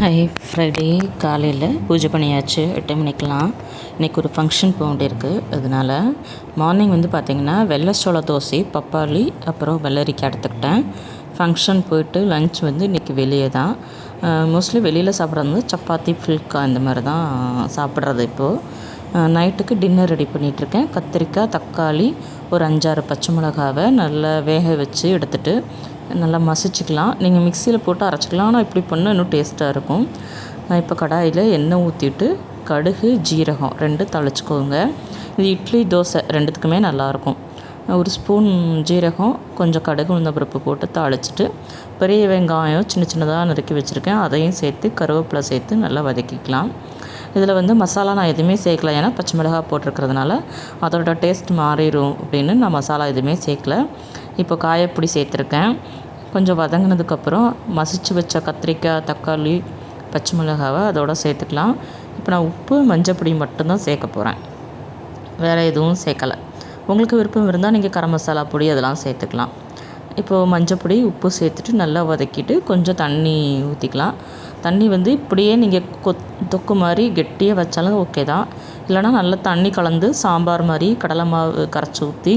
Hi, Friday காலையில் பூஜை பண்ணியாச்சு. 8 மணிக்கெலாம். இன்றைக்கி ஒரு ஃபங்க்ஷன் போக வேண்டியிருக்கு. அதனால் மார்னிங் பார்த்திங்கன்னா வெள்ளை சோள தோசை, பப்பாளி, அப்புறம் வெள்ளரிக்காய் எடுத்துக்கிட்டேன். ஃபங்க்ஷன் போயிட்டு லன்ச் இன்றைக்கி வெளியே தான். மோஸ்ட்லி வெளியில் சாப்பிட்றது சப்பாத்தி, ஃபுல்கா இந்த மாதிரி தான் சாப்பிட்றது. இப்போது நைட்டுக்கு டின்னர் ரெடி பண்ணிகிட்ருக்கேன். கத்திரிக்காய், தக்காளி, ஒரு 5-6 பச்சை மிளகாவை நல்லா வேக வச்சு எடுத்துகிட்டு நல்லா மசிச்சுக்கலாம். நீங்கள் மிக்சியில் போட்டு அரைச்சிக்கலாம். ஆனால் இப்படி பண்ணால் இன்னும் டேஸ்ட்டாக இருக்கும். நான் இப்போ கடாயில் எண்ணெய் ஊற்றிட்டு கடுகு, ஜீரகம் 2 தாளிச்சுக்கோங்க. இது இட்லி, தோசை 2த்துக்குமே நல்லாயிருக்கும். ஒரு ஸ்பூன் ஜீரகம், கொஞ்சம் கடுகு, உளுந்தம்பருப்பு போட்டு தாளிச்சிட்டு பெரிய வெங்காயம் சின்ன சின்னதாக நறுக்கி வச்சுருக்கேன். அதையும் சேர்த்து கருவேப்பிலை சேர்த்து நல்லா வதக்கிக்கலாம். இதில் மசாலா நான் எதுவுமே சேர்க்கல. ஏன்னா பச்சை மிளகாய் போட்டிருக்கிறதுனால அதோட டேஸ்ட் மாறிடும் அப்படின்னு நான் மசாலா எதுவுமே சேர்க்கல. இப்போ காயப்பொடி சேர்த்துருக்கேன். கொஞ்சம் வதங்கினதுக்கப்புறம் மசிச்சு வச்ச கத்திரிக்காய், தக்காளி, பச்சை மிளகாவை அதோடு சேர்த்துக்கலாம். இப்போ நான் உப்பு, மஞ்சப்பொடி மட்டும்தான் சேர்க்க போகிறேன். வேறு எதுவும் சேர்க்கலை. உங்களுக்கு விருப்பம் இருந்தால் நீங்கள் கரம் மசாலா பொடி அதெல்லாம் சேர்த்துக்கலாம். இப்போது மஞ்சப்பொடி, உப்பு சேர்த்துட்டு நல்லா வதக்கிட்டு கொஞ்சம் தண்ணி ஊற்றிக்கலாம். தண்ணி இப்படியே நீங்கள் தொக்கு மாதிரி கெட்டியாக வச்சாலும் ஓகே தான். இல்லைனா நல்லா தண்ணி கலந்து சாம்பார் மாதிரி கடலை மாவு கரைச்சி ஊற்றி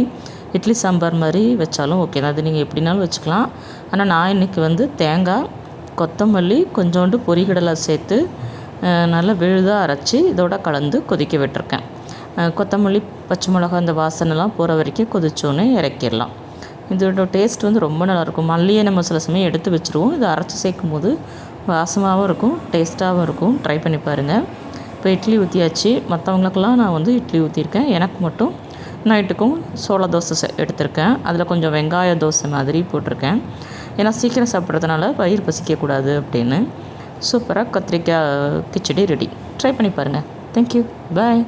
இட்லி சாம்பார் மாதிரி வச்சாலும் ஓகே தான். அது நீங்கள் எப்படினாலும் வச்சுக்கலாம். ஆனால் நான் இன்றைக்கி தேங்காய், கொத்தமல்லி, கொஞ்சோண்டு பொரிகடலை சேர்த்து நல்லா விழுதாக அரைச்சி இதோட கலந்து கொதிக்க விட்டுருக்கேன். கொத்தமல்லி, பச்சை மிளகா அந்த வாசனைலாம் போகிற வரைக்கும் கொதிச்சோன்னே இறக்கிடலாம். இதோட டேஸ்ட் ரொம்ப நல்லாயிருக்கும். மல்லியை நம்ம சில சமயம் எடுத்து வச்சுருவோம். இதை அரைச்சி சேர்க்கும் போது வாசமாகவும் இருக்கும், டேஸ்ட்டாகவும் இருக்கும். ட்ரை பண்ணி பாருங்கள். இப்போ இட்லி ஊற்றியாச்சு. மற்றவங்களுக்கெல்லாம் நான் இட்லி ஊற்றிருக்கேன். எனக்கு மட்டும் நைட்டுக்கும் சோள தோசை எடுத்திருக்கேன். அதில் கொஞ்சம் வெங்காய தோசை மாதிரி போட்டிருக்கேன். ஏன்னா சீக்கிரம் சாப்பிட்றதுனால வயிறு பசிக்கக்கூடாது அப்படின்னு. சூப்பராக கத்திரிக்காய் கிச்சடி ரெடி. ட்ரை பண்ணி பாருங்கள். தேங்க்யூ. பாய்.